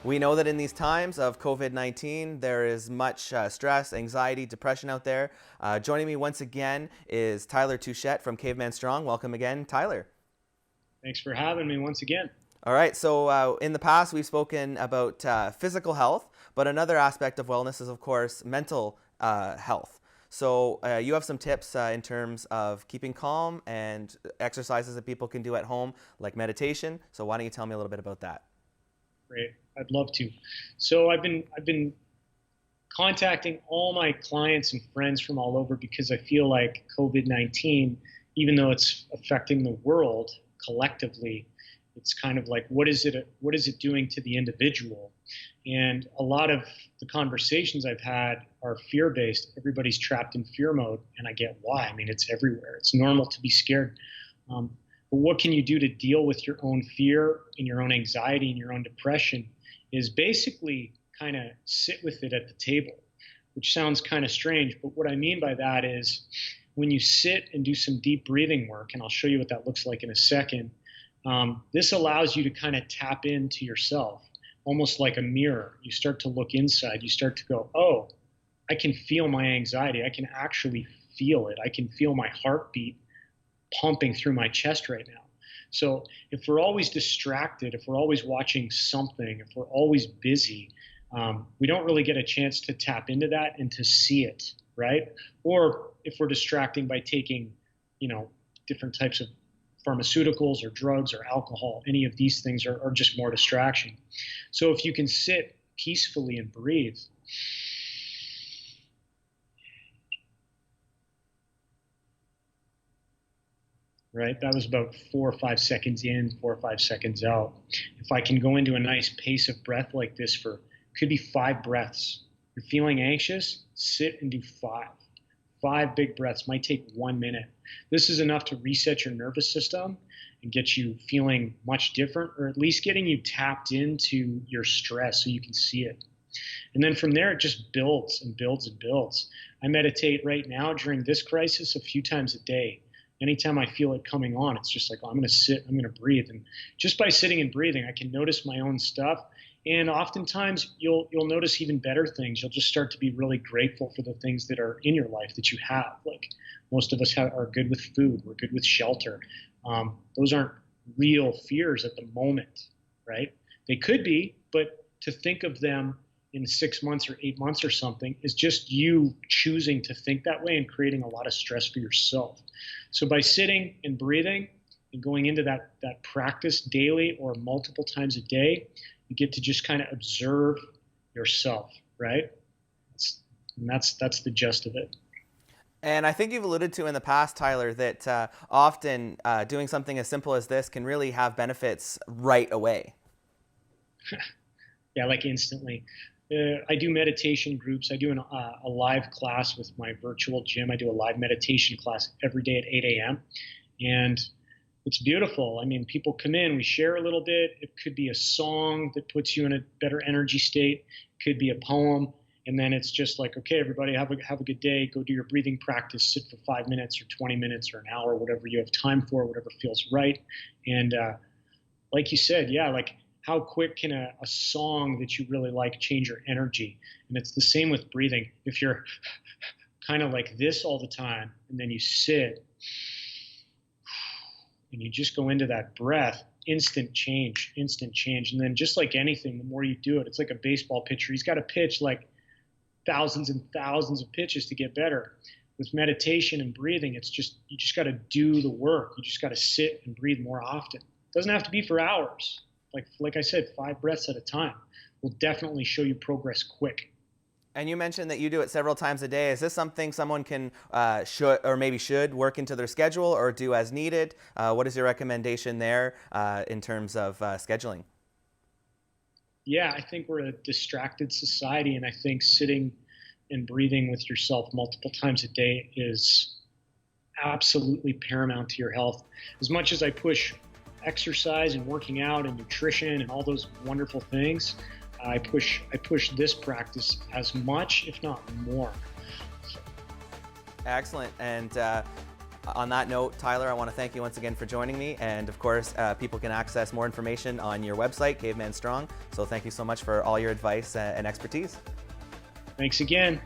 We know that in these times of COVID-19, there is much stress, anxiety, depression out there. Joining me once again is Tyler Touchette from Caveman Strong. Welcome again, Tyler. Thanks for having me once again. All right, so in the past, we've spoken about physical health, but another aspect of wellness is, of course, mental health. So you have some tips in terms of keeping calm and exercises that people can do at home, like meditation. So why don't you tell me a little bit about that? Great. I'd love to. So I've been contacting all my clients and friends from all over because I feel like COVID-19, even though it's affecting the world collectively, it's kind of like what is it doing to the individual? And a lot of the conversations I've had are fear-based. Everybody's trapped in fear mode, and I get why. I mean, it's everywhere. It's normal to be scared. But what can you do to deal with your own fear and your own anxiety and your own depression is basically kind of sit with it at the table, which sounds kind of strange. But what I mean by that is when you sit and do some deep breathing work, and I'll show you what that looks like in a second, this allows you to kind of tap into yourself, almost like a mirror. You start to look inside. You start to go, oh, I can feel my anxiety. I can actually feel it. I can feel my heartbeat pumping through my chest right now. So if we're always distracted, if we're always watching something, if we're always busy, we don't really get a chance to tap into that and to see it, right? Or if we're distracting by taking, different types of pharmaceuticals or drugs or alcohol, any of these things are just more distraction. So if you can sit peacefully and breathe, right? That was about 4 or 5 seconds in, 4 or 5 seconds out. If I can go into a nice pace of breath like this for, could be 5 breaths. You're feeling anxious, sit and do 5. 5 big breaths might take 1 minute. This is enough to reset your nervous system and get you feeling much different, or at least getting you tapped into your stress so you can see it. And then from there, it just builds and builds and builds. I meditate right now during this crisis a few times a day. Anytime I feel it coming on, it's just like, oh, I'm going to sit, I'm going to breathe. And just by sitting and breathing, I can notice my own stuff. And oftentimes you'll notice even better things. You'll just start to be really grateful for the things that are in your life that you have. Like most of us are good with food. We're good with shelter. Those aren't real fears at the moment, right? They could be, but to think of them in 6 months or 8 months or something is just you choosing to think that way and creating a lot of stress for yourself. So by sitting and breathing and going into that practice daily or multiple times a day, you get to just kind of observe yourself, right? That's the gist of it. And I think you've alluded to in the past, Tyler, that often doing something as simple as this can really have benefits right away. Yeah, like instantly. I do meditation groups. I do a live class with my virtual gym. I do a live meditation class every day at 8 a.m. And it's beautiful. I mean, people come in, we share a little bit. It could be a song that puts you in a better energy state. It could be a poem. And then it's just like, okay, everybody have a good day. Go do your breathing practice. Sit for 5 minutes or 20 minutes or an hour, whatever you have time for, whatever feels right. And like you said, yeah, like how quick can a song that you really like change your energy? And it's the same with breathing. If you're kind of like this all the time and then you sit and you just go into that breath, instant change. And then just like anything, the more you do it, it's like a baseball pitcher. He's got to pitch like thousands and thousands of pitches to get better. With meditation and breathing, it's just, you just got to do the work. You just got to sit and breathe more often. It doesn't have to be for hours. Like I said, 5 breaths at a time will definitely show you progress quick. And you mentioned that you do it several times a day. Is this something someone can should work into their schedule or do as needed? What is your recommendation there in terms of scheduling? Yeah, I think we're a distracted society, and I think sitting and breathing with yourself multiple times a day is absolutely paramount to your health. As much as I push exercise and working out and nutrition and all those wonderful things, I push this practice as much, if not more. Excellent. And On that note, Tyler, I want to thank you once again for joining me. And of course, people can access more information on your website, Caveman Strong. So thank you so much for all your advice and expertise. Thanks again.